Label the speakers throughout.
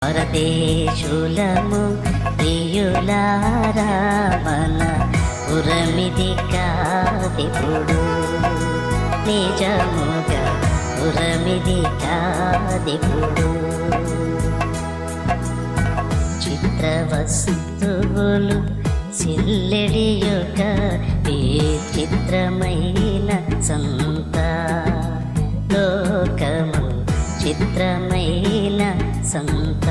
Speaker 1: పరదేశులము ప్రియులారా మన పురమిది కాదిపుడు, నిజముగా పురమిది కాదిపుడు. చిత్ర వస్తువులు సిల్లెడియుక విచిత్రమైన సంత, లోకము చిత్రమైన సంత.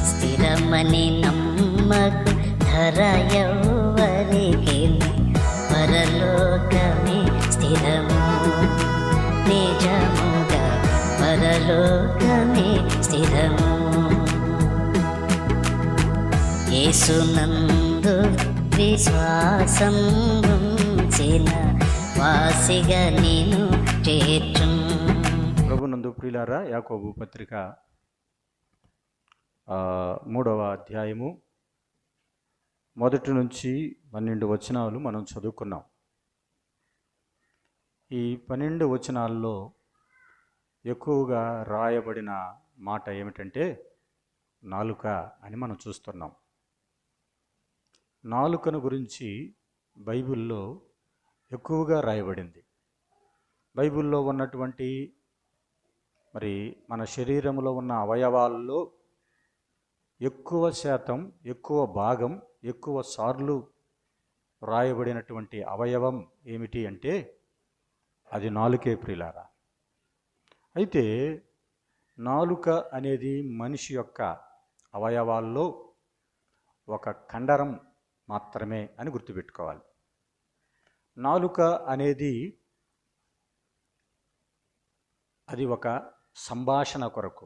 Speaker 1: స్థిరమని నమ్మకు ధర ఎవ్వరికి, పరలోకమే స్థిరము, నిజముగా పరలోకమే స్థిరము. యేసునందు విశ్వాసం ఉంచిన వాసిగా నేను చేర్చు.
Speaker 2: ప్రభునందు ప్రియులారా, యాకోబు పత్రిక 3వ అధ్యాయము 1 నుంచి 12 వచనాలు మనం చదువుకున్నాం. ఈ 12 వచనాల్లో ఎక్కువగా రాయబడిన మాట ఏమిటంటే నాలుక అని మనం చూస్తున్నాం. నాలుకను గురించి బైబిల్లో ఎక్కువగా రాయబడింది. బైబిల్లో ఉన్నటువంటి మరి మన శరీరంలో ఉన్న అవయవాల్లో ఎక్కువ శాతం, ఎక్కువ భాగం, ఎక్కువ సార్లు రాయబడినటువంటి అవయవం ఏమిటి అంటే అది నాలుకే ప్రియులారా. అయితే నాలుక అనేది మనిషి యొక్క అవయవాల్లో ఒక కండరం మాత్రమే అని గుర్తుపెట్టుకోవాలి. నాలుక అనేది అది ఒక సంభాషణ కొరకు.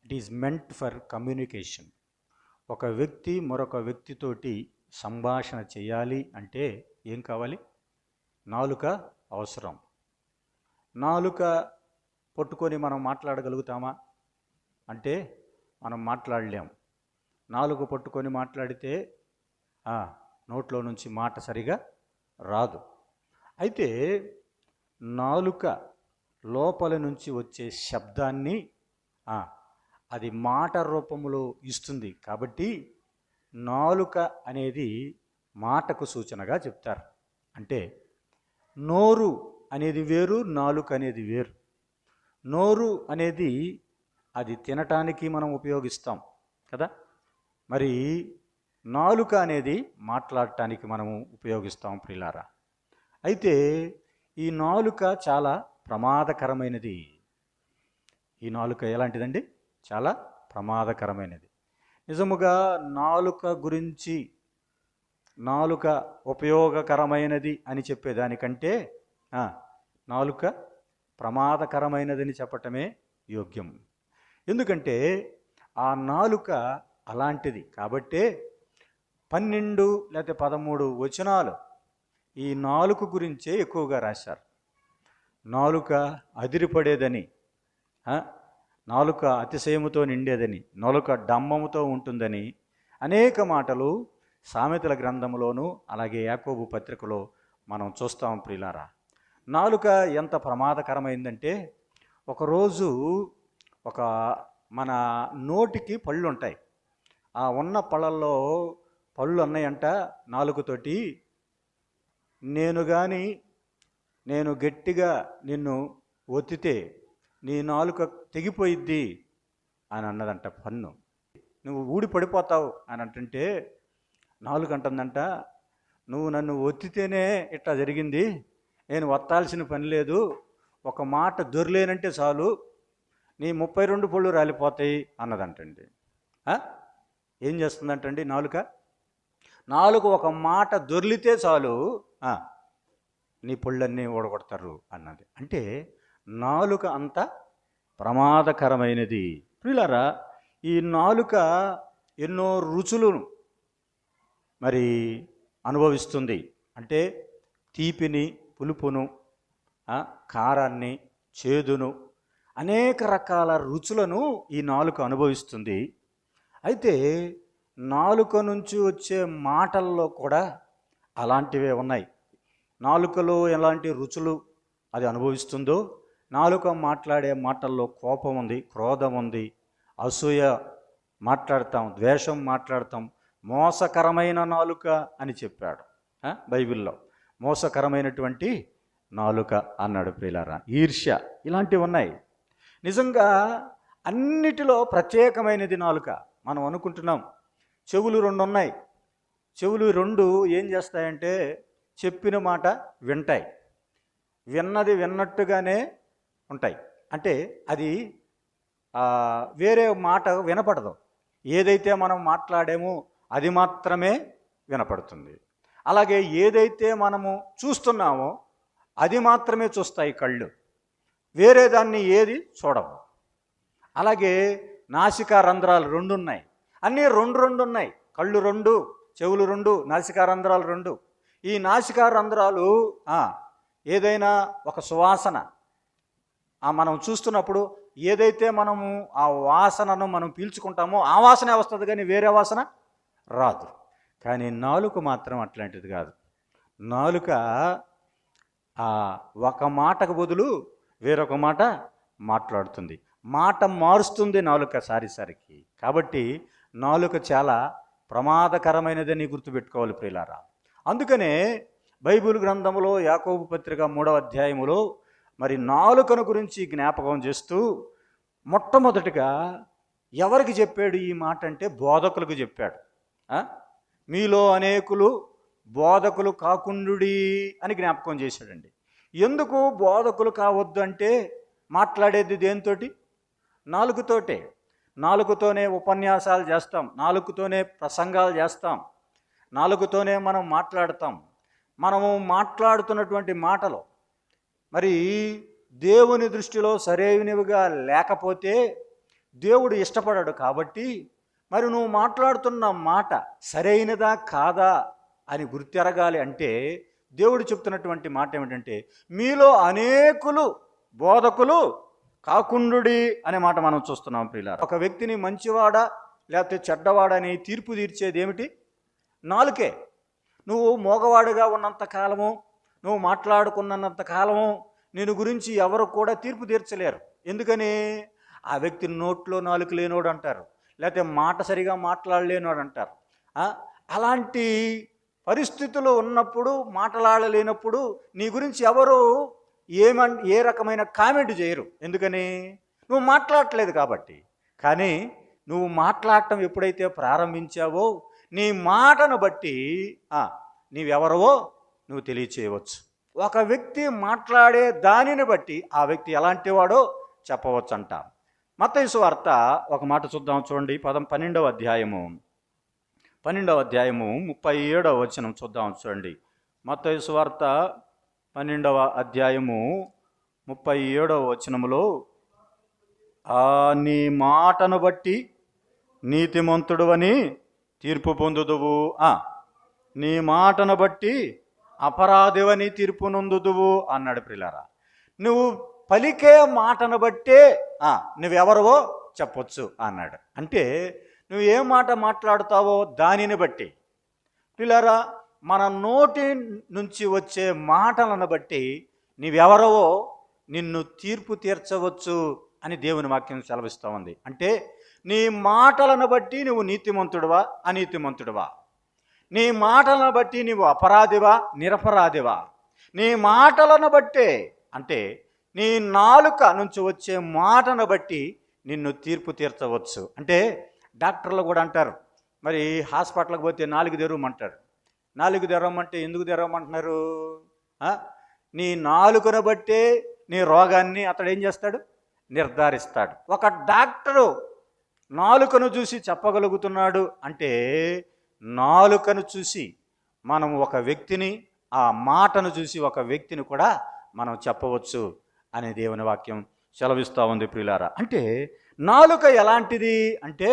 Speaker 2: It is meant for communication. ఒక వ్యక్తి మరొక వ్యక్తితోటి సంభాషణ చేయాలి అంటే ఏం కావాలి? నాలుక అవసరం. నాలుక పట్టుకొని మనం మాట్లాడగలుగుతామా అంటే మనం మాట్లాడలేం. నాలుక పట్టుకొని మాట్లాడితే నోట్లో నుంచి మాట సరిగా రాదు. అయితే నాలుక లోపల నుంచి వచ్చే శబ్దాన్ని అది మాట రూపంలో ఇస్తుంది. కాబట్టి నాలుక అనేది మాటకు సూచనగా చెప్తారు. అంటే నోరు అనేది వేరు, నాలుక అనేది వేరు. నోరు అనేది అది తినటానికి మనం ఉపయోగిస్తాం కదా, మరి నాలుక అనేది మాట్లాడటానికి మనము ఉపయోగిస్తాం ప్రియులారా. అయితే ఈ నాలుక చాలా ప్రమాదకరమైనది. ఈ నాలుక ఎలాంటిదండి? చాలా ప్రమాదకరమైనది. నిజముగా నాలుక గురించి, నాలుక ఉపయోగకరమైనది అని చెప్పేదానికంటే నాలుక ప్రమాదకరమైనదని చెప్పటమే యోగ్యం. ఎందుకంటే ఆ నాలుక అలాంటిది. కాబట్టే 12 లేకపోతే 13 వచనాలు ఈ నాలుక గురించే ఎక్కువగా రాశారు. నాలుక అదిరిపడేదని, నాలుక అతిశయముతో నిండేదని, నాలుక డంబముతో ఉంటుందని అనేక మాటలు సామెతల గ్రంథంలోనూ అలాగే యాకోబు పత్రికలో మనం చూస్తాం ప్రియులారా. నాలుక ఎంత ప్రమాదకరమైందంటే ఒకరోజు మన నోటికి పళ్ళు ఉంటాయి. ఆ ఉన్న పళ్ళల్లో పళ్ళు ఉన్నాయంట. నాలుకతోటి నేను గట్టిగా నిన్ను ఒత్తితే నీ నాలుక తెగిపోయిద్ది అని అన్నదంట పన్ను. నువ్వు ఊడి పడిపోతావు అని అంటుంటే నాలుక అంటుందంట, నువ్వు నన్ను ఒత్తితేనే ఇట్లా జరిగింది, నేను ఒత్తాల్సిన పని లేదు, ఒక మాట దొరిలేనంటే చాలు నీ 32 పళ్ళు రాలిపోతాయి అన్నదంటండి. ఏం చేస్తుందంటండి నాలుక ఒక మాట దొర్లితే చాలు నీ పళ్ళన్నీ ఓడగొడతారు అన్నది. అంటే నాలుక అంత ప్రమాదకరమైనది ప్రియులారా. ఈ నాలుక ఎన్నో రుచులను మరి అనుభవిస్తుంది. అంటే తీపిని, పులుపును, కారాన్ని, చేదును, అనేక రకాల రుచులను ఈ నాలుక అనుభవిస్తుంది. అయితే నాలుక నుంచి వచ్చే మాటల్లో కూడా అలాంటివే ఉన్నాయి. నాలుకలో ఎలాంటి రుచులు అది అనుభవిస్తుందో నాలుక మాట్లాడే మాటల్లో కోపం ఉంది, క్రోధం ఉంది, అసూయ మాట్లాడతాం, ద్వేషం మాట్లాడతాం. మోసకరమైన నాలుక అని చెప్పాడు బైబిల్లో. మోసకరమైనటువంటి నాలుక అన్నాడు ప్రియులారా. ఈర్ష్య, ఇలాంటివి ఉన్నాయి. నిజంగా అన్నిటిలో ప్రత్యేకమైనది నాలుక. మనం అనుకుంటున్నాం చెవులు 2 ఉన్నాయి. చెవులు 2 ఏం చేస్తాయంటే చెప్పిన మాట వింటాయి, విన్నది విన్నట్టుగానే ఉంటాయి. అంటే అది వేరే మాట వినపడదు. ఏదైతే మనం మాట్లాడామో అది మాత్రమే వినపడుతుంది. అలాగే ఏదైతే మనము చూస్తున్నామో అది మాత్రమే చూస్తాయి కళ్ళు, వేరే దాన్ని ఏది చూడవు. అలాగే నాసికా రంధ్రాలు 2 ఉన్నాయి. అన్నీ 2 ఉన్నాయి. కళ్ళు 2, చెవులు 2, నాసికా రంధ్రాలు 2. ఈ నాసికా రంధ్రాలు ఏదైనా ఒక సువాసన మనం చూస్తున్నప్పుడు ఏదైతే మనము ఆ వాసనను మనం పీల్చుకుంటామో ఆ వాసనే వస్తుంది, కానీ వేరే వాసన రాదు. కానీ నాలుక మాత్రం అట్లాంటిది కాదు. నాలుక ఒక మాటకు బదులు వేరొక మాట మాట్లాడుతుంది, మాట మారుస్తుంది నాలుక సారికి. కాబట్టి నాలుక చాలా ప్రమాదకరమైనదని గుర్తుపెట్టుకోవాలి ప్రియులారా. అందుకనే బైబిల్ గ్రంథంలో యాకోబు పత్రిక 3వ అధ్యాయములో మరి నాలుకను గురించి జ్ఞాపకం చేస్తూ మొట్టమొదటిగా ఎవరికి చెప్పాడు ఈ మాట అంటే బోధకులకు చెప్పాడు. మీలో అనేకులు బోధకులు కాకుండుడి అని జ్ఞాపకం చేశాడండి. ఎందుకు బోధకులు కావద్దు అంటే మాట్లాడేది దేనితోటి? నాలుగుతోటే. నాలుగుతోనే ఉపన్యాసాలు చేస్తాం, నాలుగుతోనే ప్రసంగాలు చేస్తాం, నాలుగుతోనే మనం మాట్లాడతాం. మనము మాట్లాడుతున్నటువంటి మాటలు మరి దేవుని దృష్టిలో సరైనవిగా లేకపోతే దేవుడు ఇష్టపడాడు. కాబట్టి మరి నువ్వు మాట్లాడుతున్న మాట సరైనదా కాదా అని గుర్తెరగాలి అంటే దేవుడు చెప్తున్నటువంటి మాట ఏమిటంటే మీలో అనేకులు బోధకులు కాకుండుడి అనే మాట మనం చూస్తున్నాం ప్రియులారా. ఒక వ్యక్తిని మంచివాడా లేకపోతే చెడ్డవాడని తీర్పు తీర్చేది ఏమిటి? నాలుకే. నువ్వు మోగవాడుగా ఉన్నంత కాలము, నువ్వు మాట్లాడుకున్నంత కాలము నేను గురించి ఎవరు కూడా తీర్పు తీర్చలేరు. ఎందుకని? ఆ వ్యక్తి నోట్లో నాలుక లేనోడు అంటారు, లేకపోతే మాట సరిగా మాట్లాడలేనోడు అంటారు. అలాంటి పరిస్థితులు ఉన్నప్పుడు, మాట్లాడలేనప్పుడు నీ గురించి ఎవరు ఏ రకమైన కామెంట్ చేయరు. ఎందుకని? నువ్వు మాట్లాడట్లేదు కాబట్టి. కానీ నువ్వు మాట్లాడటం ఎప్పుడైతే ప్రారంభించావో నీ మాటను బట్టి నీవెవరవో నువ్వు తెలియచేయవచ్చు. ఒక వ్యక్తి మాట్లాడే దానిని బట్టి ఆ వ్యక్తి ఎలాంటి వాడో చెప్పవచ్చు అంట. మత్తయి సువార్త ఒక మాట చూద్దాం, చూడండి. 12వ అధ్యాయము 37వ వచనం చూద్దాం, చూడండి. మత్తయి సువార్త 12వ అధ్యాయము 37వ వచనములో నీ మాటను బట్టి నీతిమంతుడువని తీర్పు పొందుదువు, నీ మాటను బట్టి అపరాధివని తీర్పు నొందుదువు అన్నాడు ప్రియులారా. నువ్వు పలికే మాటను బట్టే నువ్వెవరవో చెప్పొచ్చు అన్నాడు. అంటే నువ్వు ఏ మాట మాట్లాడుతావో దానిని బట్టి ప్రియులారా, మన నోటి నుంచి వచ్చే మాటలను బట్టి నీవెవరవో నిన్ను తీర్పు తీర్చవచ్చు అని దేవుని వాక్యం సెలవిస్తూ ఉంది. అంటే నీ మాటలను బట్టి నువ్వు నీతిమంతుడివా అనీతిమంతుడివా, నీ మాటలను బట్టి నువ్వు అపరాధివా నిరపరాధివా, నీ మాటలను బట్టే, అంటే నీ నాలుక నుంచి వచ్చే మాటను బట్టి నిన్ను తీర్పు తీర్చవచ్చు. అంటే డాక్టర్లు కూడా అంటారు, మరి హాస్పిటల్కి పోతే 4 తెరవమంటారు. 4 తెరవమంటే ఎందుకు తెరవమంటున్నారు? నీ నాలుకను బట్టే నీ రోగాన్ని అతడు ఏం చేస్తాడు? నిర్ధారిస్తాడు. ఒక డాక్టరు నాలుకను చూసి చెప్పగలుగుతున్నాడు అంటే నాలుకను చూసి మనం ఒక వ్యక్తిని, ఆ మాటను చూసి ఒక వ్యక్తిని కూడా మనం చెప్పవచ్చు అనే దేవుని వాక్యం సెలవిస్తూ ఉంది ప్రియులారా. అంటే నాలుక ఎలాంటిది అంటే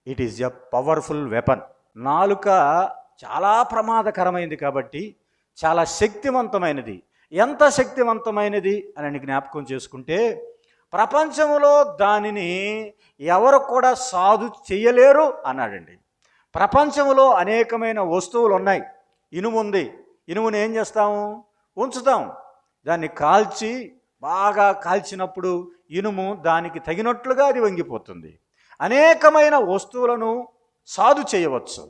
Speaker 2: it is a powerful weapon. నాలుక చాలా ప్రమాదకరమైనది కాబట్టి చాలా శక్తివంతమైనది. ఎంత శక్తివంతమైనది అని జ్ఞాపకం చేసుకుంటే ప్రపంచంలో దానిని ఎవరు కూడా సాధు చేయలేరు అన్నాడండి. ప్రపంచంలో అనేకమైన వస్తువులు ఉన్నాయి. ఇనుము ఉంది, ఇనుముని ఏం చేస్తాము? ఉంచుతాం. దాన్ని కాల్చి బాగా కాల్చినప్పుడు ఇనుము దానికి తగినట్లుగా అది వంగిపోతుంది. అనేకమైన వస్తువులను సాధు చేయవచ్చు,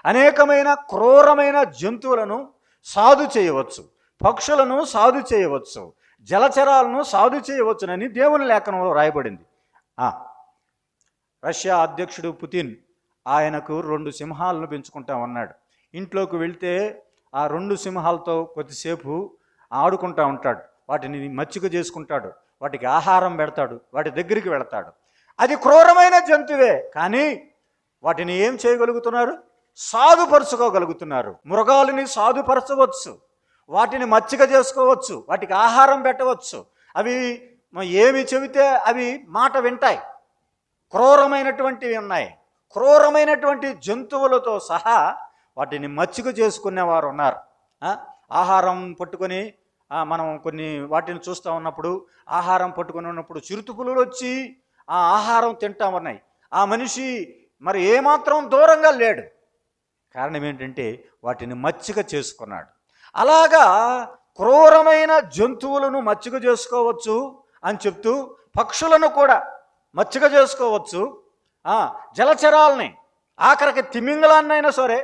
Speaker 2: అనేకమైన క్రూరమైన జంతువులను సాధు చేయవచ్చు, పక్షులను సాధు చేయవచ్చు, జలచరాలను సాధు చేయవచ్చునని దేవుని లేఖనంలో రాయబడింది. రష్యా అధ్యక్షుడు పుతిన్ ఆయనకు 2 సింహాలను పెంచుకుంటా ఉన్నాడు. ఇంట్లోకి వెళ్తే ఆ 2 సింహాలతో కొద్దిసేపు ఆడుకుంటా ఉంటాడు, వాటిని మచ్చిక చేసుకుంటాడు, వాటికి ఆహారం పెడతాడు, వాటి దగ్గరికి వెళతాడు. అది క్రూరమైన జంతువే, కానీ వాటిని ఏం చేయగలుగుతున్నారు? సాధుపరుచుకోగలుగుతున్నారు. మృగాలని సాధుపరచవచ్చు, వాటిని మచ్చిక చేసుకోవచ్చు, వాటికి ఆహారం పెట్టవచ్చు. అవి ఏమి చెబితే అవి మాట వింటాయి. క్రూరమైనటువంటివి ఉన్నాయి, క్రూరమైనటువంటి జంతువులతో సహా వాటిని మచ్చిక చేసుకునేవారు ఉన్నారు. ఆహారం పట్టుకొని మనం కొన్ని వాటిని చూస్తూ ఉన్నప్పుడు, ఆహారం పట్టుకొని ఉన్నప్పుడు చిరుతుపులు వచ్చి ఆ ఆహారం తింటా ఉన్నాయి. ఆ మనిషి మరి ఏమాత్రం దూరంగా లేడు. కారణం ఏంటంటే వాటిని మచ్చిక చేసుకున్నాడు. అలాగా క్రూరమైన జంతువులను మచ్చిక చేసుకోవచ్చు అని చెప్తూ పక్షులను కూడా మచ్చిక చేసుకోవచ్చు, జలచరాలని ఆఖరికి తిమింగలాన్నైనా సరే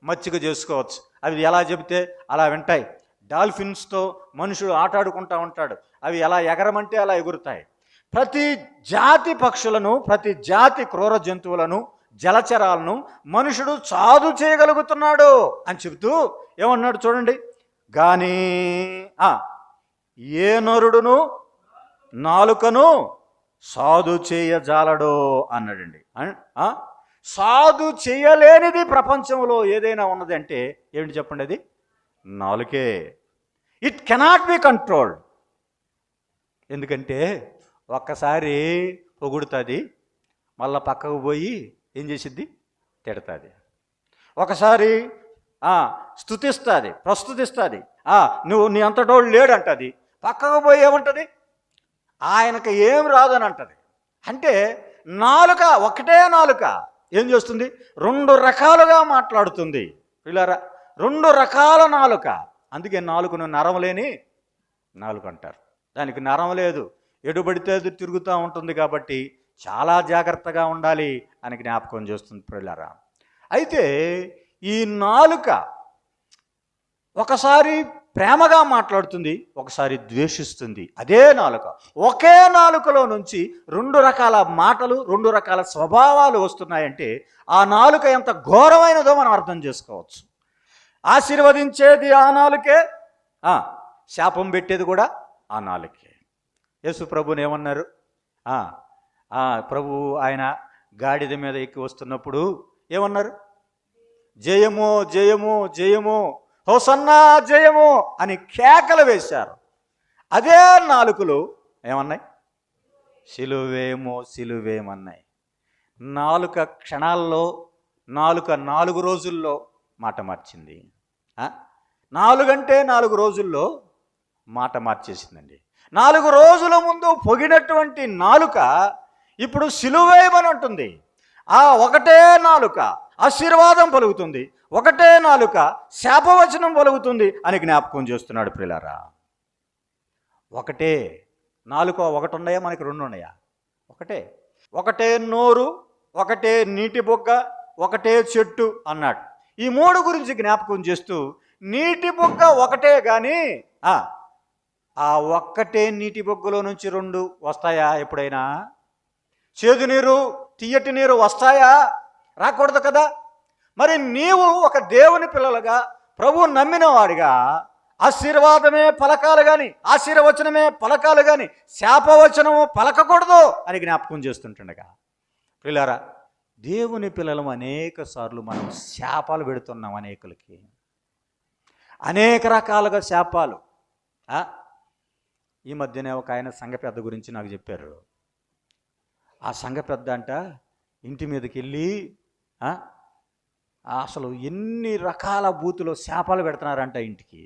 Speaker 2: మచ్చిక చేసుకోవచ్చు. అవి ఎలా చెబితే అలా వింటాయి. డాల్ఫిన్స్తో మనుషుడు ఆటాడుకుంటూ ఉంటాడు, అవి ఎలా ఎగరమంటే అలా ఎగురుతాయి. ప్రతి జాతి పక్షులను, ప్రతి జాతి క్రూర జంతువులను, జలచరాలను మనుషుడు సాధు చేయగలుగుతున్నాడు అని చెబుతూ ఏమన్నాడు చూడండి. కానీ ఏ నరుడును నాలుకను సాధు చేయజాలడో అన్నాడండి. సాధు చేయలేనిది ప్రపంచంలో ఏదైనా ఉన్నది అంటే ఏమిటి చెప్పండి? అది నాలుకే. It cannot be controlled. ఎందుకంటే ఒక్కసారి పొగుడుతుంది, మళ్ళా పక్కకు పోయి ఏం చేసిద్ది? తిడుతుంది. ఒకసారి స్తుతిస్తుంది, ప్రస్తుతిస్తుంది, నీ అంతటోడు లేడంటది, పక్కకు పోయి ఏమంటుంది? ఆయనకు ఏం రాదని అంటది. అంటే నాలుక, ఒకటే నాలుక ఏం చేస్తుంది? 2 రకాలుగా మాట్లాడుతుంది. పిల్లరా, 2 రకాల నాలుక. అందుకే నాలుకను నరం లేని నాలుక అంటారు. దానికి నరం లేదు, ఎడుబడితే తిరుగుతూ ఉంటుంది. కాబట్టి చాలా జాగ్రత్తగా ఉండాలి అని జ్ఞాపకం చేస్తుంది పిల్లరా. అయితే ఈ నాలుక ఒకసారి ప్రేమగా మాట్లాడుతుంది, ఒకసారి ద్వేషిస్తుంది. అదే నాలుక. ఒకే నాలుకలో నుంచి 2 రకాల మాటలు, 2 రకాల స్వభావాలు వస్తున్నాయంటే ఆ నాలుక ఎంత ఘోరమైనదో మనం అర్థం చేసుకోవచ్చు. ఆశీర్వదించేది ఆ నాలుకే, శాపం పెట్టేది కూడా ఆ నాలుకే. యేసు ప్రభుని ఏమన్నారు? ప్రభు ఆయన గాడిద మీద ఎక్కి వస్తున్నప్పుడు ఏమన్నారు? జయము జయము జయము, హోసన్నా జయము అని కేకలు వేశారు. అదే నాలుకలు ఏమన్నాయి? సిలువేమో సిలువేమన్నాయి. నాలుక క్షణాల్లో, నాలుక 4 రోజుల్లో మాట మార్చింది. 4 అంటే 4 రోజుల్లో మాట మార్చేసిందండి. 4 రోజుల ముందు పొగినటువంటి నాలుక ఇప్పుడు సిలువేయమని అంటుంది. ఒకటే నాలుక ఆశీర్వాదం పలుకుతుంది, ఒకటే నాలుక శాపవచనం పలుకుతుంది అని జ్ఞాపకం చేస్తున్నాడు ప్రియులారా. ఒకటే నాలుక. ఒకటి ఉన్నాయా? మనకి 2 ఉన్నాయా? ఒకటే నోరు, ఒకటే నీటి బొగ్గ, ఒకటే చెట్టు అన్నాడు. ఈ 3 గురించి జ్ఞాపకం చేస్తూ, నీటి బొగ్గ ఒకటే కానీ ఆ ఒక్కటే నీటి బొగ్గలో నుంచి 2 వస్తాయా ఎప్పుడైనా? చేదు నీరు, తీయటి నీరు వస్తాయా? రాకూడదు కదా. మరి నీవు ఒక దేవుని పిల్లలుగా, ప్రభువు నమ్మిన వాడిగా ఆశీర్వాదమే పలకాలు కానీ, ఆశీర్వచనమే పలకాలు కానీ, శాపవచనము పలకకూడదు అని జ్ఞాపకం చేస్తుంటుండగా పిల్లరా, దేవుని పిల్లలు అనేక సార్లు మనం శాపాలు పెడుతున్నాం. అనేకులకి అనేక రకాలుగా శాపాలు. ఈ మధ్యనే ఒక ఆయన సంఘ పెద్ద గురించి నాకు చెప్పారు. ఆ సంఘ పెద్ద అంట ఇంటి మీదకి వెళ్ళి అసలు ఎన్ని రకాల బూతులో శాపాలు పెడుతున్నారంట ఇంటికి.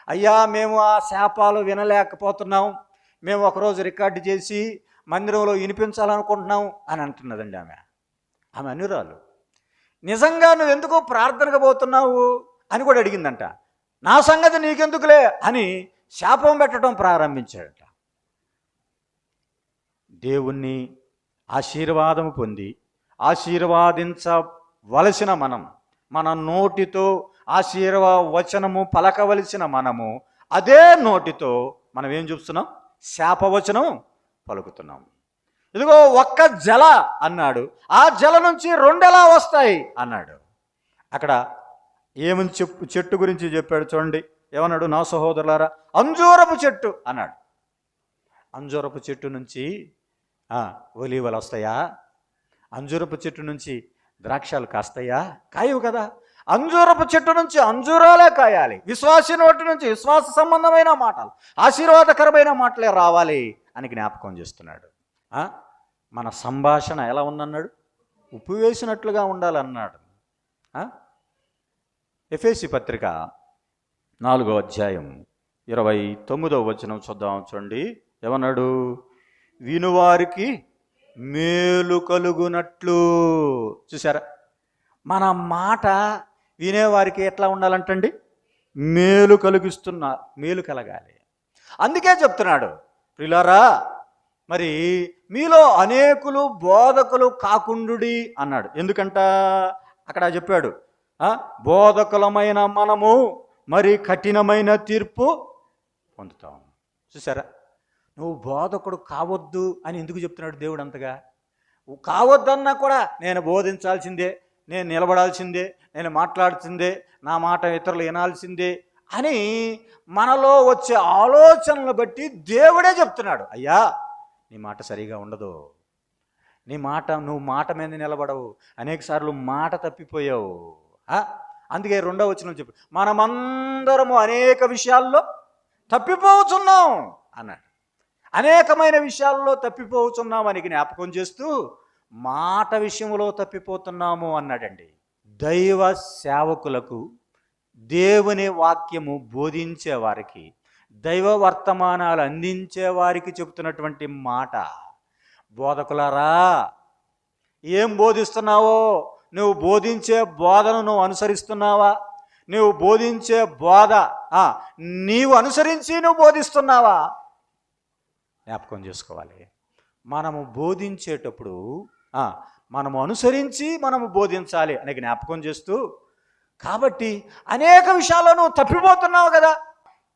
Speaker 2: అయ్యా, మేము ఆ శాపాలు వినలేకపోతున్నాం, మేము ఒకరోజు రికార్డు చేసి మందిరంలో వినిపించాలనుకుంటున్నాం అని అంటున్నదండి ఆమె అనురాలు. నిజంగా నువ్వు ఎందుకు ప్రార్థనకు పోతున్నావు అని కూడా అడిగిందంట. నా సంగతి నీకెందుకులే అని శాపం పెట్టడం ప్రారంభించాడట. దేవుణ్ణి ఆశీర్వాదము పొంది ఆశీర్వాదించవలసిన మనం, మన నోటితో వచనము పలకవలసిన మనము అదే నోటితో మనం ఏం చూస్తున్నాం? శాపవచనం పలుకుతున్నాం. ఇదిగో ఒక్క జల అన్నాడు, ఆ జల నుంచి రెండెలా వస్తాయి అన్నాడు. అక్కడ ఏమని చెట్టు గురించి చెప్పాడు చూడండి. ఏమన్నాడు? నా సహోదరులారా, అంజూరపు చెట్టు అన్నాడు. అంజూరపు చెట్టు నుంచి ఒలీవలు వస్తాయా? అంజూరపు చెట్టు నుంచి ద్రాక్షాలు కాస్తాయా? కాయవు కదా. అంజూరపు చెట్టు నుంచి అంజూరాలే కాయాలి. విశ్వాసి నోటి నుంచి విశ్వాస సంబంధమైన మాటలు, ఆశీర్వాదకరమైన మాటలే రావాలి అని జ్ఞాపకం చేస్తున్నాడు. మన సంభాషణ ఎలా ఉందన్నాడు? ఉప్పు వేసినట్లుగా ఉండాలన్నాడు. ఎఫెసీ పత్రిక 4వ అధ్యాయం 29వ వచనం చూద్దాం చూడండి. ఏమన్నాడు? వినువారికి మేలు కలుగునట్లు. చూసారా? మన మాట వినేవారికి ఎట్లా ఉండాలంటండి? మేలు మేలు కలగాలి. అందుకే చెప్తున్నాడు, ప్రియులారా, మరి మీలో అనేకులు బోధకులు కాకుండుడి అన్నాడు. ఎందుకంట అక్కడ చెప్పాడు, బోధకులమైన మనము మరి కఠినమైన తీర్పు పొందుతాం. చూసారా? నువ్వు బోధకుడు కావద్దు అని ఎందుకు చెప్తున్నాడు దేవుడు అంతగా? కావద్దన్నా కూడా నేను బోధించాల్సిందే, నేను నిలబడాల్సిందే, నేను మాట్లాడాల్సిందే, నా మాట ఇతరులు వినాల్సిందే అని మనలో వచ్చే ఆలోచనలు బట్టి దేవుడే చెప్తున్నాడు, అయ్యా నీ మాట సరిగా ఉండదు, నువ్వు మాట మీద నిలబడవు, అనేక సార్లు మాట తప్పిపోయావు. అందుకే 2వ వచనం చెప్పు, మనమందరము అనేక విషయాల్లో తప్పిపోతున్నాం అన్నాడు. అనేకమైన విషయాల్లో తప్పిపోతున్నాం అని జ్ఞాపకం చేస్తూ మాట విషయంలో తప్పిపోతున్నాము అన్నాడండి. దైవ సేవకులకు, దేవుని వాక్యము బోధించే వారికి, దైవ వర్తమానాలు అందించే వారికి చెబుతున్నటువంటి మాట, బోధకులారా ఏం బోధిస్తున్నావో, నువ్వు బోధించే బోధను నువ్వు అనుసరిస్తున్నావా? నువ్వు బోధించే బోధ నీవు అనుసరించి నువ్వు బోధిస్తున్నావా? జ్ఞాపకం చేసుకోవాలి. మనము బోధించేటప్పుడు మనము అనుసరించి మనము బోధించాలి అని జ్ఞాపకం చేస్తూ, కాబట్టి అనేక విషయాల్లో నువ్వు తప్పిపోతున్నావు కదా.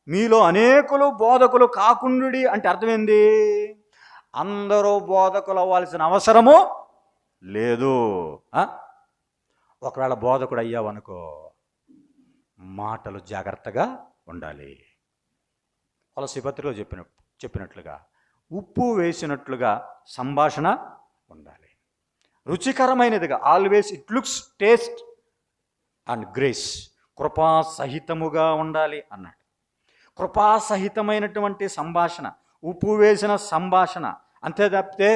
Speaker 2: మీలో అనేకులు బోధకులు కాకుండుడి అంటే అర్థమైంది, అందరూ బోధకులు అవ్వాల్సిన అవసరము లేదు. ఒకవేళ బోధకుడు అయ్యావనుకో, మాటలు జాగ్రత్తగా ఉండాలి. కొలసీ పత్రికలో చెప్పినట్లుగా ఉప్పు వేసినట్లుగా సంభాషణ ఉండాలి. రుచికరమైనదిగా, always it looks taste and grace, కృపాసహితముగా ఉండాలి అన్నాడు. కృపాసహితమైనటువంటి సంభాషణ, ఉప్పు వేసిన సంభాషణ. అంతే తప్పితే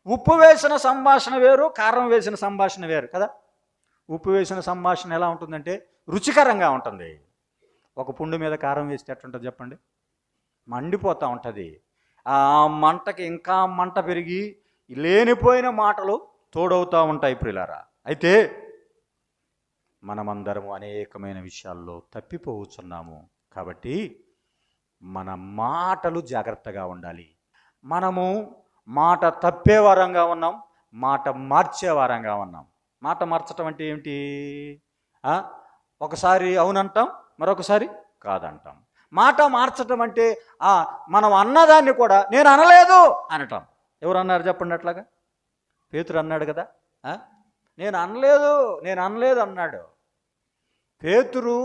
Speaker 2: ఉప్పు వేసిన సంభాషణ వేరు, కారం వేసిన సంభాషణ వేరు కదా. ఉప్పు వేసిన సంభాషణ ఎలా ఉంటుందంటే రుచికరంగా ఉంటుంది. ఒక పుండు మీద కారం వేస్తే ఎట్లుంటుంది చెప్పండి? మండిపోతూ ఉంటుంది. ఆ మంటకి ఇంకా మంట పెరిగి లేనిపోయిన మాటలు తోడవుతూ ఉంటాయి ప్రియులారా. అయితే మనమందరము అనేకమైన విషయాల్లో తప్పిపోవచ్చున్నాము. కాబట్టి మన మాటలు జాగ్రత్తగా ఉండాలి. మనము మాట తప్పే వారంగా ఉన్నాం, మాట మార్చే వారంగా ఉన్నాం. మాట మార్చటం అంటే ఏమిటి? ఒకసారి అవునంటాం, మరొకసారి కాదంటాం. మాట మార్చటం అంటే మనం అన్నదాన్ని కూడా నేను అనలేదు అనటం. ఎవరు అన్నారు చెప్పండి అట్లాగా? పేతురు అన్నాడు కదా, నేను అనలేదు అన్నాడు. పేతురు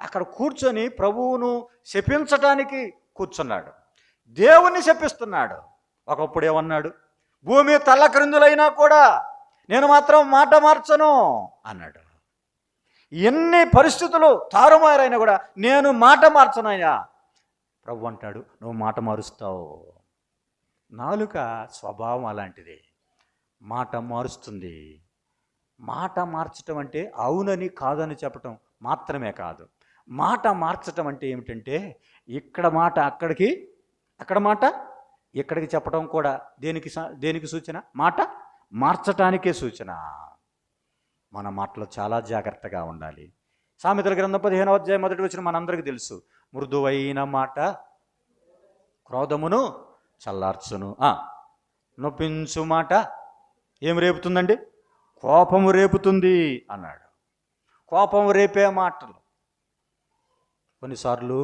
Speaker 2: అక్కడ కూర్చొని ప్రభువును శపించటానికి కూర్చున్నాడు, దేవుణ్ణి శపిస్తున్నాడు. ఒకప్పుడు ఏమన్నాడు? భూమి తల్లక్రిందులైనా కూడా నేను మాత్రం మాట మార్చను అన్నాడు. ఎన్ని పరిస్థితులు తారుమారైనా కూడా నేను మాట మార్చనయ్యా. ప్రభు అంటాడు, నువ్వు మాట మారుస్తావు. నాలుక స్వభావం అలాంటిది, మాట మారుస్తుంది. మాట మార్చటం అంటే అవునని కాదని చెప్పటం మాత్రమే కాదు. మాట మార్చటం అంటే ఏమిటంటే ఇక్కడ మాట అక్కడికి, అక్కడ మాట ఇక్కడికి చెప్పడం కూడా దేనికి సూచన? మాట మార్చటానికే సూచన. మన మాటలో చాలా జాగ్రత్తగా ఉండాలి. సామెతల గ్రంథం 15వ అధ్యాయం 1వ వచనం మనందరికీ తెలుసు. మృదువైన మాట క్రోధమును చల్లార్చును. నొప్పించు మాట ఏం రేపుతుందండి? కోపము రేపుతుంది అన్నాడు. కోపం రేపే మాటలు. కొన్నిసార్లు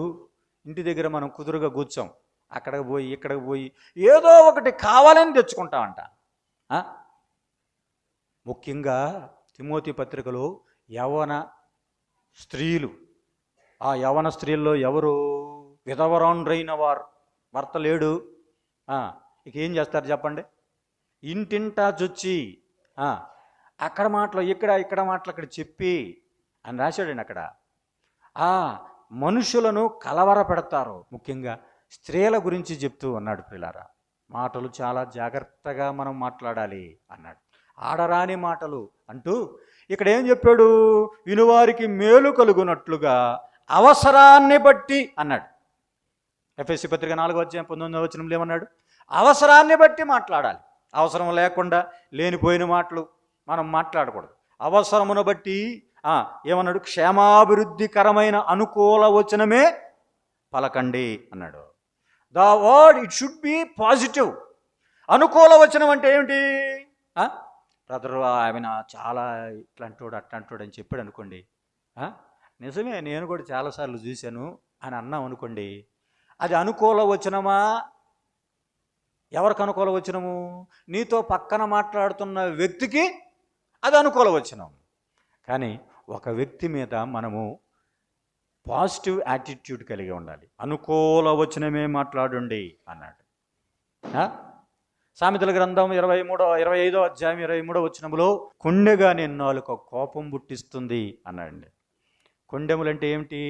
Speaker 2: ఇంటి దగ్గర మనం కుదురుగా కూర్చోం, అక్కడికి పోయి ఇక్కడికి పోయి ఏదో ఒకటి కావాలని తెచ్చుకుంటామంట. ముఖ్యంగా తిమోతి పత్రికలో యవ్వన స్త్రీలు, ఆ యవ్వన స్త్రీల్లో ఎవరు విధవరాండ్రైన వారు, భర్త లేడు, ఇక ఏం చేస్తారు చెప్పండి? ఇంటింటా చొచ్చి అక్కడ మాటలు ఇక్కడ మాటలు అక్కడ చెప్పి అని రాశాడండి అక్కడ. మనుషులను కలవర పెడతారు. ముఖ్యంగా స్త్రీల గురించి చెప్తూ అన్నాడు. పిల్లారా, మాటలు చాలా జాగ్రత్తగా మనం మాట్లాడాలి అన్నాడు. ఆడరాని మాటలు అంటూ ఇక్కడ ఏం చెప్పాడు? వినువారికి మేలు కలుగునట్లుగా అవసరాన్ని బట్టి అన్నాడు. ఎఫెసీ పత్రిక 4:19 ఏమన్నాడు? అవసరాన్ని బట్టి మాట్లాడాలి. అవసరం లేకుండా లేనిపోయిన మాటలు మనం మాట్లాడకూడదు. అవసరమును బట్టి ఏమన్నాడు? క్షేమాభివృద్ధికరమైన అనుకూల వచనమే పలకండి అన్నాడు. The word it should be positive. అనుకూల వచనం అంటే ఏమిటి? బ్రదర్ ఆయన చాలా ఇట్లాంటోడు అట్లాంటోడు అని చెప్పాడు అనుకోండి, నిజమే, నేను కూడా చాలాసార్లు చూశాను అని అన్నాం అనుకోండి, అది అనుకూల వచనమా? ఎవరికి అనుకూల వచనము? నీతో పక్కన మాట్లాడుతున్న వ్యక్తికి అది అనుకూల వచనం. కానీ ఒక వ్యక్తి మీద మనము పాజిటివ్ యాటిట్యూడ్ కలిగి ఉండాలి. అనుకూల వచనమే మాట్లాడండి అన్నాడు. సామెతల గ్రంథం 25వ అధ్యాయం 23వ వచనములో కొండెగా నేను నాలుక కోపం పుట్టిస్తుంది అన్నాడండి. కొండెములంటే ఏమిటి?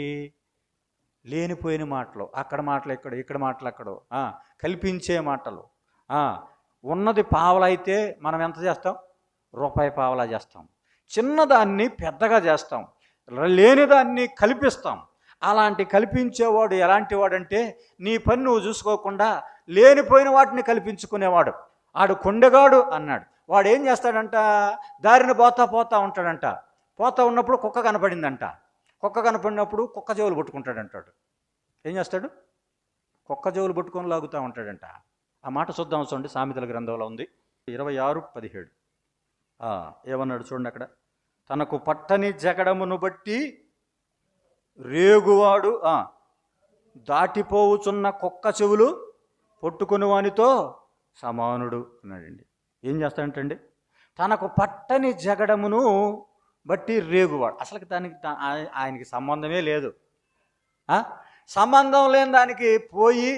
Speaker 2: లేనిపోయిన మాటలు, అక్కడ మాటలు ఇక్కడ మాటలు అక్కడ కల్పించే మాటలు. ఉన్నది పావలా అయితే మనం ఎంత చేస్తాం? రూపాయి పావలా చేస్తాం. చిన్నదాన్ని పెద్దగా చేస్తాం, లేనిదాన్ని కల్పిస్తాం. అలాంటి కల్పించేవాడు ఎలాంటి వాడంటే, నీ పని నువ్వు చూసుకోకుండా లేనిపోయిన వాటిని కల్పించుకునేవాడు. ఆడు కొండగాడు అన్నాడు. వాడు ఏం చేస్తాడంట? దారిని పోతా ఉంటాడంట. పోతా ఉన్నప్పుడు కుక్క కనపడిందంట. కుక్క కనపడినప్పుడు కుక్క చెవులు పట్టుకుంటాడంటాడు. ఏం చేస్తాడు? కుక్క చెవులు పట్టుకొని లాగుతూ ఉంటాడంట. ఆ మాట చూద్దాం చూడండి, సామెతల గ్రంథంలో ఉంది 26:17. ఏమన్నాడు చూడండి అక్కడ. తనకు పట్టని జగడమును బట్టి రేగువాడు దాటిపోవుచున్న కుక్క చెవులు పట్టుకుని వానితో సమానుడు అన్నాడండి. ఏం చేస్తాడంటండి? తనకు పట్టని జగడమును బట్టి రేగువాడు. అసలు దానికి ఆయనకి సంబంధమే లేదు. సంబంధం లేని దానికి పోయి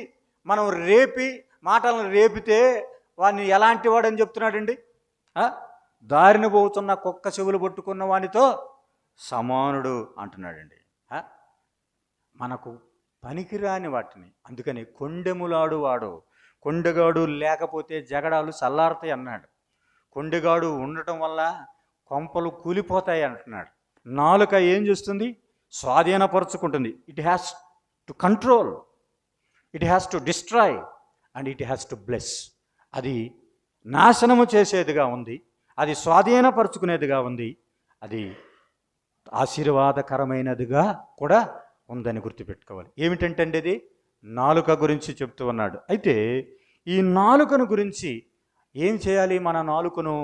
Speaker 2: మనం మాటలను రేపితే వాడిని ఎలాంటి వాడని చెప్తున్నాడండి? దారిన పోతున్న కుక్క చెవులు పట్టుకున్న వానితో సమానుడు అంటున్నాడండి. మనకు పనికిరాని వాటిని, అందుకని కొండెములాడు వాడు, కొండగాడు లేకపోతే జగడాలు చల్లారుతాయి అన్నాడు. కొండగాడు ఉండటం వల్ల కొంపలు కూలిపోతాయి అంటున్నాడు. నాలుక ఏం చేస్తుంది? స్వాధీనపరుచుకుంటుంది. It has to control, it has to destroy and it has to bless. అది నాశనము చేసేదిగా ఉంది, అది స్వాధీనపరుచుకునేదిగా ఉంది, అది ఆశీర్వాదకరమైనదిగా కూడా ఉందని గుర్తుపెట్టుకోవాలి. ఏమిటంటే ఇది నాలుక గురించి చెప్తూ ఉన్నాడు. అయితే ఈ నాలుకను గురించి ఏం చేయాలి? మన నాలుకను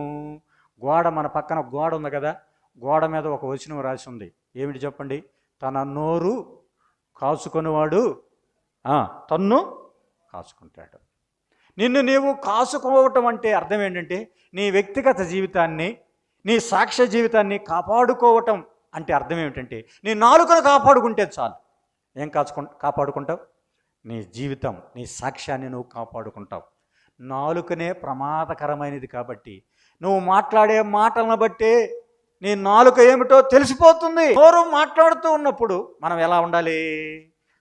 Speaker 2: మన పక్కన గోడ ఉంది కదా, గోడ మీద ఒక వచనం రాసి ఉంది. ఏమిటి చెప్పండి? తన నోరు కాచుకొనివాడు తన్ను కాచుకుంటాడు. నిన్ను నీవు కాసుకోవటం అంటే అర్థం ఏంటంటే, నీ వ్యక్తిగత జీవితాన్ని, నీ సాక్ష్య జీవితాన్ని కాపాడుకోవటం అంటే అర్థం ఏమిటంటే, నీ నాలుకను కాపాడుకుంటే చాలు. ఏం కాపాడుకుంటావు? నీ జీవితం, నీ సాక్ష్యాన్ని నువ్వు కాపాడుకుంటావు. నాలుకనే ప్రమాదకరమైనది కాబట్టి నువ్వు మాట్లాడే మాటలను బట్టి నీ నాలుక ఏమిటో తెలిసిపోతుంది. నోరు మాట్లాడుతూ ఉన్నప్పుడు మనం ఎలా ఉండాలి?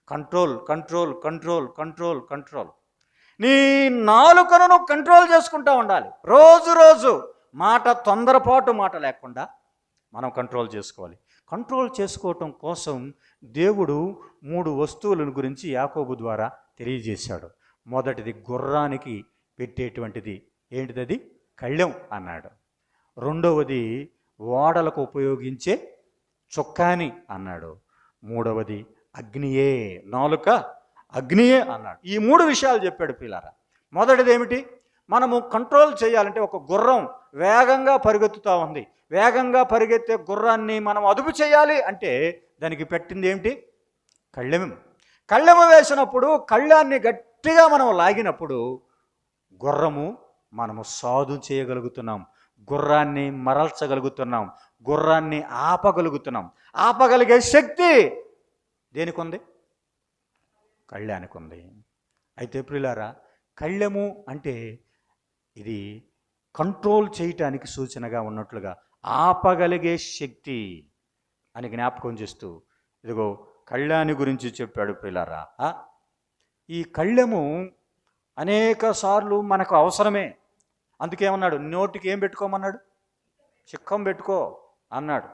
Speaker 2: Control control control control control. నీ నాలుకను నువ్వు కంట్రోల్ చేసుకుంటూ ఉండాలి. రోజు తొందరపాటు మాట లేకుండా మనం కంట్రోల్ చేసుకోవాలి. కంట్రోల్ చేసుకోవటం కోసం దేవుడు 3 వస్తువులను గురించి యాకోబు ద్వారా తెలియజేశాడు. మొదటిది గుర్రానికి పెట్టేటువంటిది ఏంటిది? కళ్ళెం అన్నాడు. రెండవది ఓడలకు ఉపయోగించే చొక్కాని అన్నాడు. మూడవది అగ్నియే, నాలుక అగ్నియే అన్నాడు. ఈ 3 విషయాలు చెప్పాడు పిల్లారా. మొదటిది ఏమిటి? మనము కంట్రోల్ చేయాలంటే ఒక గుర్రం వేగంగా పరిగెత్తుతూ ఉంది. వేగంగా పరిగెత్తే గుర్రాన్ని మనం అదుపు చేయాలి అంటే దానికి పెట్టింది ఏమిటి? కళ్ళెము. కళ్ళెము వేసినప్పుడు కళ్ళాన్ని గట్టిగా మనం లాగినప్పుడు గుర్రము మనము సాధు చేయగలుగుతున్నాం, గుర్రాన్ని మరల్చగలుగుతున్నాం, గుర్రాన్ని ఆపగలుగుతున్నాం. ఆపగలిగే శక్తి దేనికి ఉంది? కళ్ళానికి ఉంది. అయితే ప్రియులారా, కళ్ళెము అంటే ఇది కంట్రోల్ చేయటానికి సూచనగా ఉన్నట్లుగా ఆపగలిగే శక్తి అని జ్ఞాపకం చేస్తూ ఇదిగో కళ్ళాని గురించి చెప్పాడు ప్రియులారా. ఈ కళ్ళెము అనేక సార్లు మనకు అవసరమే. అందుకేమన్నాడు? నోటికి ఏం పెట్టుకోమన్నాడు? చిక్కం పెట్టుకో అన్నాడు.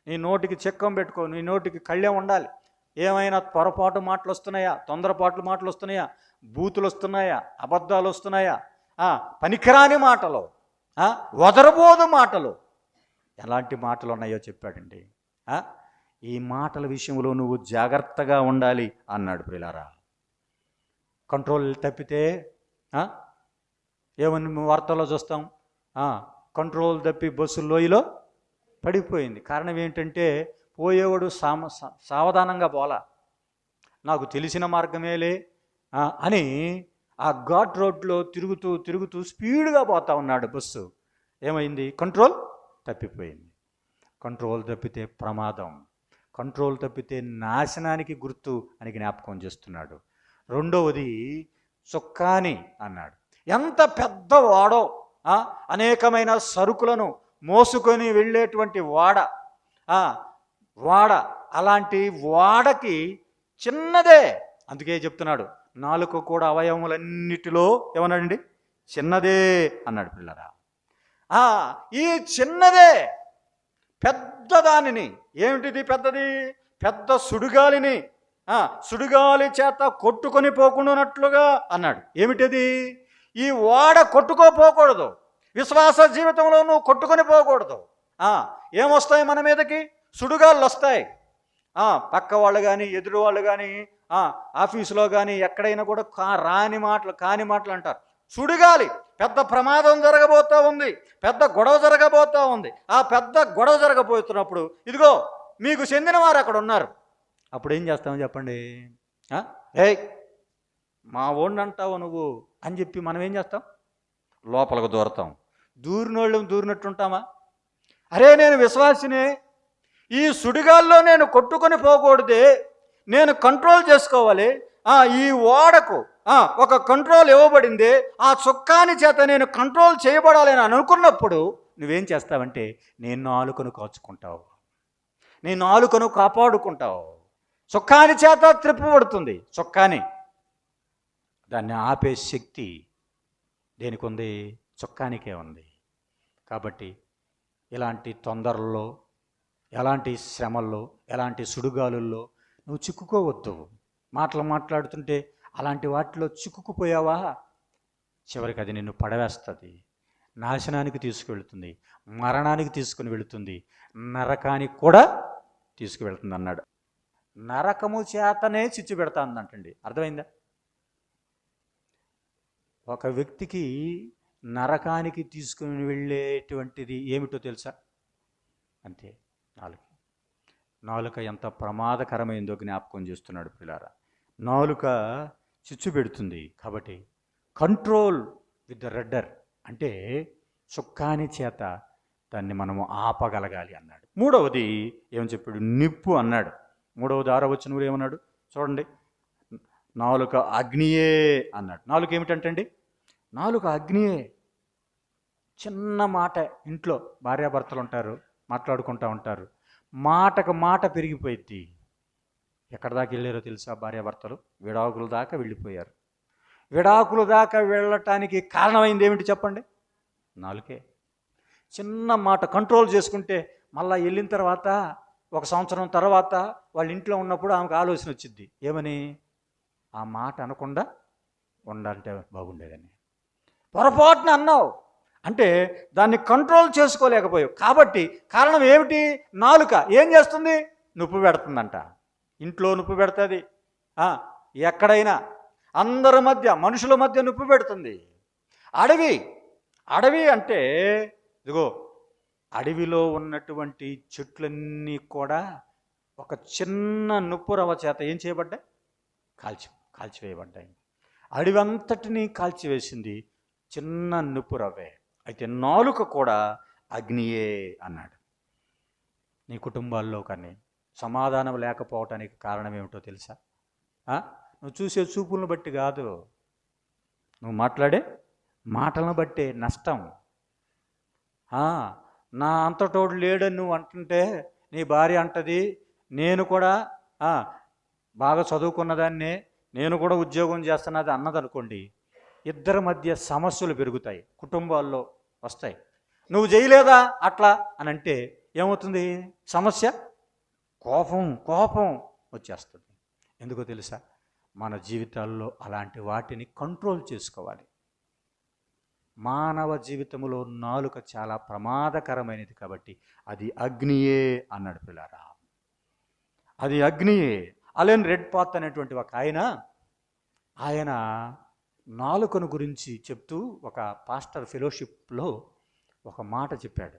Speaker 2: నీ నోటికి చిక్కం పెట్టుకో, నీ నోటికి కళ్ళెం ఉండాలి. ఏమైనా పొరపాటు మాటలు వస్తున్నాయా, తొందరపాటు మాటలు వస్తున్నాయా, బూతులు వస్తున్నాయా, అబద్ధాలు వస్తున్నాయా, పనికిరాని మాటలు, వదరబోదు మాటలు, ఎలాంటి మాటలు ఉన్నాయో చెప్పాడండి. ఈ మాటల విషయంలో నువ్వు జాగ్రత్తగా ఉండాలి అన్నాడు ప్రియులారా. కంట్రోల్ తప్పితే ఏమని వార్తల్లో చూస్తాం? కంట్రోల్ తప్పి బస్సు లోయలో పడిపోయింది. కారణం ఏంటంటే పోయేవాడు సావధానంగా పోలా, నాకు తెలిసిన మార్గమేలే అని ఆ ఘాట్ రోడ్లో తిరుగుతూ స్పీడ్గా పోతా ఉన్నాడు బస్సు. ఏమైంది? కంట్రోల్ తప్పిపోయింది. కంట్రోల్ తప్పితే ప్రమాదం, కంట్రోల్ తప్పితే నాశనానికి గుర్తు అని జ్ఞాపకం చేస్తున్నాడు. రెండవది చొక్కాని అన్నాడు. ఎంత పెద్ద వాడో, అనేకమైన సరుకులను మోసుకొని వెళ్ళేటువంటి వాడ అలాంటి వాడకి చిన్నదే. అందుకే చెప్తున్నాడు, నాలుక కూడా అవయవములన్నిటిలో ఏమన్నాడండి? చిన్నదే అన్నాడు పిల్లరా. ఈ చిన్నదే పెద్దదానిని, ఏమిటిది పెద్దది? పెద్ద సుడిగాలిని సుడిగాలి చేత కొట్టుకొని పోకుండానట్లుగా అన్నాడు. ఏమిటిది? ఈ వాడ కొట్టుకోపోకూడదు. విశ్వాస జీవితంలో నువ్వు కొట్టుకొని పోకూడదు. ఏమొస్తాయి మన మీదకి? సుడిగాళ్ళు వస్తాయి. పక్క వాళ్ళు కానీ, ఎదురు వాళ్ళు కానీ, ఆఫీసులో కానీ, ఎక్కడైనా కూడా కాని మాటలు అంటారు. సుడిగాలి, పెద్ద ప్రమాదం జరగబోతూ ఉంది, పెద్ద గొడవ జరగబోతూ ఉంది. ఆ పెద్ద గొడవ జరగబోతున్నప్పుడు ఇదిగో మీకు చెందిన వారు అక్కడ ఉన్నారు. అప్పుడు ఏం చేస్తామని చెప్పండి? ఏయ్ మా ఓడిని అంటావు నువ్వు అని చెప్పి మనం ఏం చేస్తాం? లోపలికి దూరతాం. దూరినోళ్ళం దూరినట్టుంటామా? అరే నేను విశ్వాసినే, ఈ సుడిగాల్లో నేను కొట్టుకొని పోకూడదే, నేను కంట్రోల్ చేసుకోవాలి. ఈ ఓడకు ఒక కంట్రోల్ ఇవ్వబడింది, ఆ చొక్కాని చేత నేను కంట్రోల్ చేయబడాలి అని అనుకున్నప్పుడు నువ్వేం చేస్తావంటే నీ నాలుకను కాచుకుంటావు, నీ నాలుకను కాపాడుకుంటావు. చొక్కాని చేత త్రిప్పబడుతుంది. చొక్కాని దాన్ని ఆపే శక్తి దేనికి ఉంది? చొక్కానికే ఉంది. కాబట్టి ఇలాంటి తొందరల్లో, ఎలాంటి శ్రమల్లో, ఎలాంటి సుడిగాలుల్లో నువ్వు చిక్కుకోవద్దు. మాట్లాడుతుంటే అలాంటి వాటిలో చిక్కుకుపోయావా, చివరికి అది నిన్ను పడవేస్తుంది, నాశనానికి తీసుకువెళ్తుంది, మరణానికి తీసుకుని వెళుతుంది, నరకానికి కూడా తీసుకువెళ్తుంది అన్నాడు. నరకము చేతనే చిచ్చు పెడతాందంటండి. అర్థమైందా? ఒక వ్యక్తికి నరకానికి తీసుకుని వెళ్ళేటువంటిది ఏమిటో తెలుసా? అంతే, నాలుక ఎంత ప్రమాదకరమైందో జ్ఞాపకం చేస్తున్నాడు పిల్లారా. నాలుక చిచ్చు పెడుతుంది. కాబట్టి కంట్రోల్ విత్ ద రడ్డర్ అంటే చొక్కాని చేత దాన్ని మనము ఆపగలగాలి అన్నాడు. మూడవది ఏమని చెప్పాడు? నిప్పు అన్నాడు. 3వ 6వ వచనంలో ఏమన్నాడు చూడండి? నాలుక అగ్నియే అన్నాడు. నాలుక ఏమిటంటండి? నాలుక అగ్నియే. చిన్న మాట, ఇంట్లో భార్యాభర్తలు ఉంటారు, మాట్లాడుకుంటూ ఉంటారు, మాటకు మాట పెరిగిపోయిద్ది. ఎక్కడ దాకా వెళ్ళారో తెలుసా? భార్యాభర్తలు విడాకుల దాకా వెళ్ళిపోయారు. విడాకుల దాకా వెళ్ళటానికి కారణమైంది ఏమిటి చెప్పండి? నాలుకే. చిన్న మాట కంట్రోల్ చేసుకుంటే మళ్ళీ వెళ్ళిన తర్వాత 1 సంవత్సరం తర్వాత వాళ్ళ ఇంట్లో ఉన్నప్పుడు ఆమెకు ఆలోచన వచ్చింది. ఏమని? ఆ మాట అనకుండా ఉండాలంటే బాగుండేదని. పొరపాటున అన్నావు అంటే దాన్ని కంట్రోల్ చేసుకోలేకపోయావు. కాబట్టి కారణం ఏమిటి? నాలుక ఏం చేస్తుంది? నొప్పి పెడుతుందంట. ఇంట్లో నొప్పి పెడుతుంది, ఎక్కడైనా అందరి మధ్య, మనుషుల మధ్య నొప్పి పెడుతుంది. అడవి అడవి అంటే ఇదిగో అడవిలో ఉన్నటువంటి చెట్లన్నీ కూడా ఒక చిన్న నుప్పురవ చేత ఏం చేయబడ్డాయి? కాల్చివేయబడ్డాయి. అడవి అంతటినీ కాల్చివేసింది చిన్న నుప్పురవే. అయితే నాలుక కూడా అగ్నియే అన్నాడు. నీ కుటుంబాల్లో కానీ సమాధానం లేకపోవటానికి కారణం ఏమిటో తెలుసా? నువ్వు చూసే చూపులను బట్టి కాదు, నువ్వు మాట్లాడే మాటలను బట్టే నష్టం. నా అంతటోడు లేడని నువ్వు అంటుంటే నీ భార్య అంటది, నేను కూడా బాగా చదువుకున్నదాన్నే, నేను కూడా ఉద్యోగం చేస్తున్నది అన్నదనుకోండి, ఇద్దరి మధ్య సమస్యలు పెరుగుతాయి, కుటుంబాల్లో వస్తాయి. నువ్వు చేయలేదా అట్లా అని అంటే ఏమవుతుంది? సమస్య, కోపం వచ్చేస్తుంది. ఎందుకో తెలుసా? మన జీవితాల్లో అలాంటి వాటిని కంట్రోల్ చేసుకోవాలి. మానవ జీవితంలో నాలుక చాలా ప్రమాదకరమైనది కాబట్టి అది అగ్నియే అన్నాడు పిల్లారా. అది అగ్నియే. అలెన్ రెడ్పాత్ అనేటువంటి ఒక ఆయన నాలుకను గురించి చెప్తూ ఒక పాస్టర్ ఫెలోషిప్లో ఒక మాట చెప్పాడు.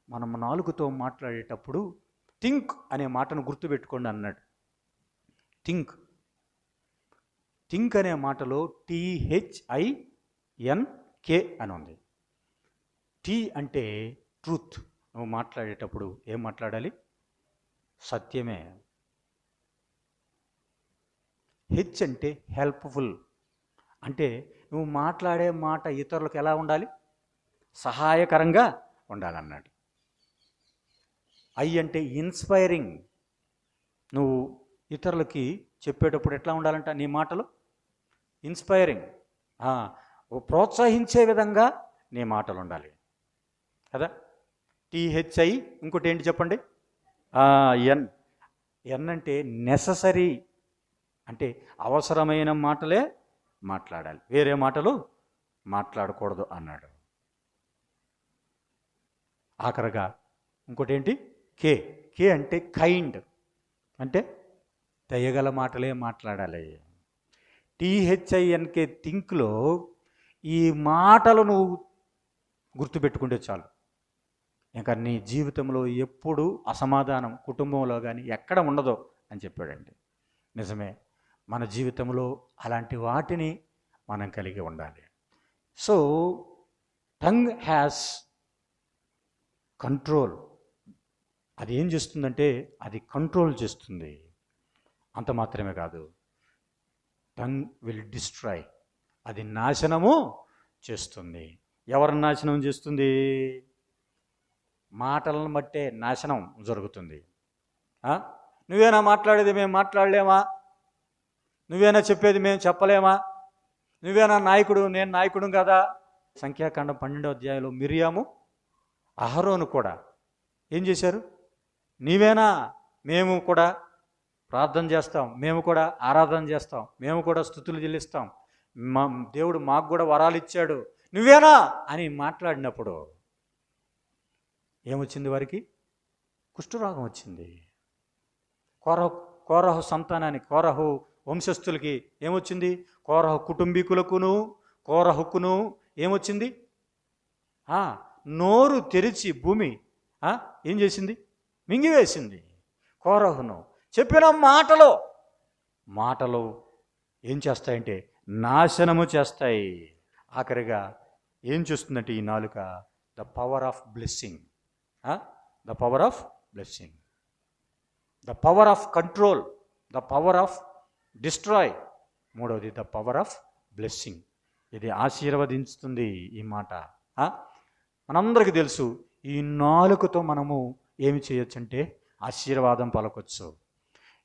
Speaker 2: మనం నాలుకతో మాట్లాడేటప్పుడు థింక్ అనే మాటను గుర్తుపెట్టుకోండి అన్నాడు. థింక్ అనే మాటలో THINK అని ఉంది. టీ అంటే ట్రూత్. నువ్వు మాట్లాడేటప్పుడు ఏం మాట్లాడాలి? సత్యమే. హెచ్ అంటే హెల్ప్ఫుల్, అంటే నువ్వు మాట్లాడే మాట ఇతరులకు ఎలా ఉండాలి? సహాయకరంగా ఉండాలన్నాడు. ఐ అంటే ఇన్స్పైరింగ్, నువ్వు ఇతరులకి చెప్పేటప్పుడు ఎట్లా ఉండాలంట నీ మాటలు? ఇన్స్పైరింగ్, ప్రోత్సహించే విధంగా నీ మాటలు ఉండాలి కదా. THI ఇంకోటి ఏంటి చెప్పండి? ఎన్ అంటే నెససరీ, అంటే అవసరమైన మాటలే మాట్లాడాలి, వేరే మాటలు మాట్లాడకూడదు అన్నాడు. ఆఖరగా ఇంకోటి ఏంటి? కే అంటే కైండ్, అంటే దయగల మాటలే మాట్లాడాలి. THINK థింక్లో ఈ మాటలు నువ్వు గుర్తుపెట్టుకుంటే చాలు, ఇంకా నీ జీవితంలో ఎప్పుడు అసమాధానం కుటుంబంలో కానీ ఎక్కడ ఉండదో అని చెప్పాడండి. నిజమే, మన జీవితంలో అలాంటి వాటిని మనం కలిగి ఉండాలి. So tongue has control. అది ఏం చేస్తుందంటే అది కంట్రోల్ చేస్తుంది. అంత మాత్రమే కాదు, టంగ్ విల్ డిస్ట్రాయ్, అది నాశనము చేస్తుంది. ఎవరిని నాశనం చేస్తుంది? మాటలను బట్టే నాశనం జరుగుతుంది. నువ్వేనా మాట్లాడేది మేము మాట్లాడలేమా? నువ్వేనా చెప్పేది మేము చెప్పలేమా? నువ్వేనా నాయకుడు, నేను నాయకుడు కదా. సంఖ్యాకాండం 12వ అధ్యాయంలో మిరియాము అహరోను కూడా ఏం చేశారు? నీవేనా, మేము కూడా ప్రార్థన చేస్తాం, మేము కూడా ఆరాధన చేస్తాం, మేము కూడా స్తుతులు చెల్లిస్తాం, దేవుడు మాకు కూడా వరాలు ఇచ్చాడు, నువ్వేనా అని మాట్లాడినప్పుడు ఏమొచ్చింది? వారికి కుష్ఠరోగం వచ్చింది. కోరహు సంతానానికి, కోరహు వంశస్థులకి ఏమొచ్చింది? కోరహు కుటుంబీకులకును కోరహుకును ఏమొచ్చింది? నోరు తెరిచి భూమి ఏం చేసింది? మింగివేసింది. కోరహును చెప్పిన మాటలు ఏం చేస్తాయంటే నాశనము చేస్తాయి. ఆఖరిగా ఏం చేస్తుందంటే ఈ నాలుక the power of blessing, the power of blessing, the power of control, the power of destroy. మూడవది ద పవర్ ఆఫ్ బ్లెస్సింగ్, ఇది ఆశీర్వదించుతుంది. ఈ మాట మనందరికీ తెలుసు. ఈ నాలుకతో మనము ఏమి చేయొచ్చు అంటే ఆశీర్వాదం పలకొచ్చు.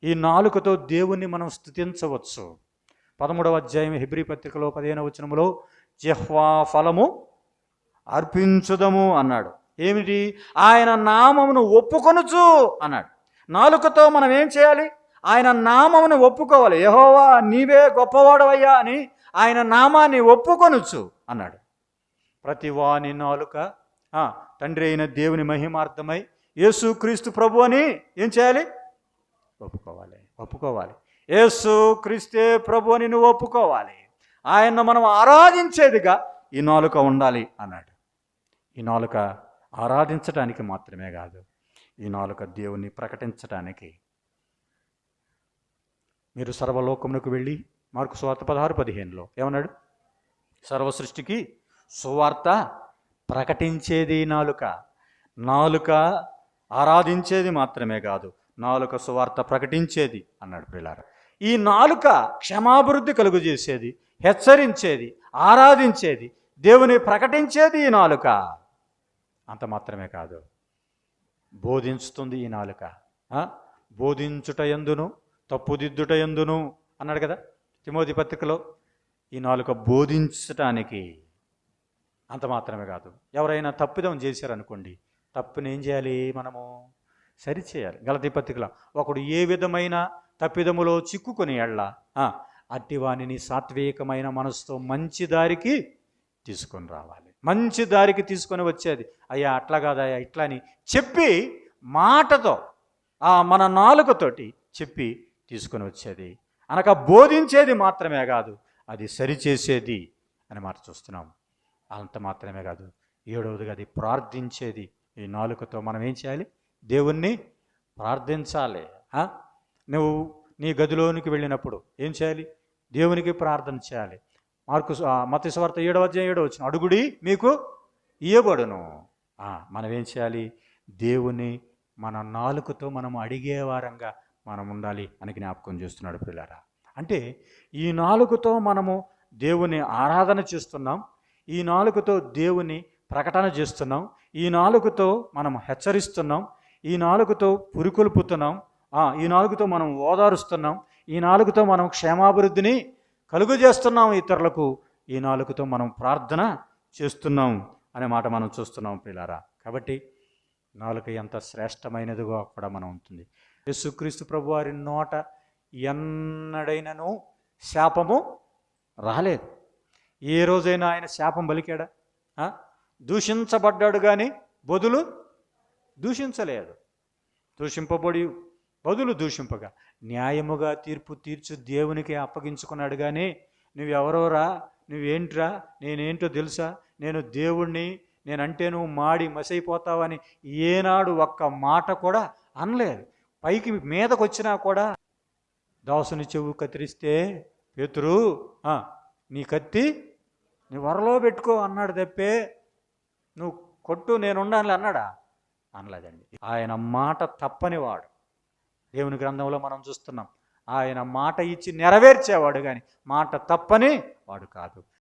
Speaker 2: ఈ నాలుకతో దేవుణ్ణి మనం స్తుతించవచ్చు. 13వ అధ్యాయం హెబ్రీ పత్రికలో 15వ వచనములో జిహ్వా ఫలము అర్పించుదము అన్నాడు. ఏమిటి? ఆయన నామమును ఒప్పుకొనుచు అన్నాడు. నాలుకతో మనం ఏం చేయాలి? ఆయన నామమును ఒప్పుకోవాలి. యెహోవా నీవే గొప్పవాడవయ్యా అని ఆయన నామాన్ని ఒప్పుకొనుచు అన్నాడు. ప్రతి వాని నాలుక తండ్రి అయిన దేవుని మహిమార్థమై యేసుక్రీస్తు ప్రభు అని ఏం చేయాలి? ఒప్పుకోవాలి. యేసు క్రీస్తే ప్రభు అని నువ్వు ఒప్పుకోవాలి. ఆయన్ను మనం ఆరాధించేదిగా ఈ నాలుక ఉండాలి అన్నాడు. ఈ నాలుక ఆరాధించటానికి మాత్రమే కాదు, ఈ నాలుక దేవుణ్ణి ప్రకటించటానికి. మీరు సర్వలోకమునకు వెళ్ళి, మార్కు సువార్త 16:15 ఏమన్నాడు? సర్వ సృష్టికి సువార్త ప్రకటించేది నాలుక. నాలుక ఆరాధించేది మాత్రమే కాదు, నాలుక సువార్త ప్రకటించేది అన్నాడు ప్రియులారా. ఈ నాలుక క్షమాభివృద్ధి కలుగజేసేది, హెచ్చరించేది, ఆరాధించేది, దేవుని ప్రకటించేది ఈ నాలుక. అంత మాత్రమే కాదు, బోధించుతుంది ఈ నాలుక. బోధించుట యందును తప్పుదిద్దుట యందును అన్నాడు కదా తిమోతి పత్రికలో. ఈ నాలుక బోధించటానికి. అంత మాత్రమే కాదు, ఎవరైనా తప్పిదం చేశారనుకోండి, తప్పుని ఏం చేయాలి? మనము సరిచేయాలి. గలతీ పత్రికలో, ఒకడు ఏ విధమైన తప్పిదములో చిక్కుకొని ఎళ్ళ అట్టివానిని సాత్వికమైన మనసుతో మంచి దారికి తీసుకొని రావాలి. మంచి దారికి తీసుకొని వచ్చేది, అయ్యా అట్లా కాదయ్యా ఇట్లా అని చెప్పి, మాటతో మన నాలుకతోటి చెప్పి తీసుకొని వచ్చేది. అనగా బోధించేది మాత్రమే కాదు, అది సరిచేసేది అని మాట చూస్తున్నాం. అంత మాత్రమే కాదు, 7వదిగా అది ప్రార్థించేది. ఈ నాలుకతో మనం ఏం చేయాలి? దేవుణ్ణి ప్రార్థించాలి. నువ్వు నీ గదిలోనికి వెళ్ళినప్పుడు ఏం చేయాలి? దేవునికి ప్రార్థన చేయాలి. మత్తయి సువార్త 7:7 అడుగుడి మీకు ఇయ్యబడును. మనం ఏం చేయాలి? దేవుని మన నాలుకతో మనం అడిగేవారంగా మనం ఉండాలి అని జ్ఞాపకం చేస్తున్నాడు ప్రియులారా. అంటే ఈ నాలుకతో మనము దేవుని ఆరాధన చేస్తున్నాం, ఈ నాలుకతో దేవుని ప్రకటన చేస్తున్నాం, ఈ నాలుకతో మనం హెచ్చరిస్తున్నాం, ఈ నాలుకతో పురికొల్పుతున్నాం, ఈ నాలుకతో మనం ఓదారుస్తున్నాం, ఈ నాలుకతో మనం క్షేమాభివృద్ధిని కలుగజేస్తున్నాం ఇతరులకు, ఈ నాలుకతో మనం ప్రార్థన చేస్తున్నాం అనే మాట మనం చూస్తున్నాం ప్రియులారా. కాబట్టి నాలుక ఎంత శ్రేష్టమైనదిగా కూడా మనం ఉంటుంది. యేసుక్రీస్తు ప్రభువారి నోట ఎన్నడైనను శాపము రాలేదు. ఏ రోజైనా ఆయన శాపం పలికాడా? దూషించబడ్డాడు కానీ బదులు దూషించలేదు. బదులు దూషింపగా న్యాయముగా తీర్పు తీర్చు దేవునికి అప్పగించుకున్నాడు. కానీ నువ్వెవరోరా, నువ్వేంట్రా, నేనేంటో తెలుసా, నేను దేవుణ్ణి, నేనంటే నువ్వు మాడి మసైపోతావని ఏనాడు ఒక్క మాట కూడా అనలేదు. పైకి మీదకు వచ్చినా కూడా, దాసుని చెవు కత్తిరిస్తే పేతురు నీ కత్తి నీ వరలో పెట్టుకో అన్నాడు తప్పే, నువ్వు కొట్టు నేనుండాలి అన్నాడా? అనలేదండి. ఆయన మాట తప్పనివాడు. దేవుని గ్రంథంలో మనం చూస్తున్నాం, ఆయన మాట ఇచ్చి నెరవేర్చేవాడు కానీ మాట తప్పని వాడు కాదు.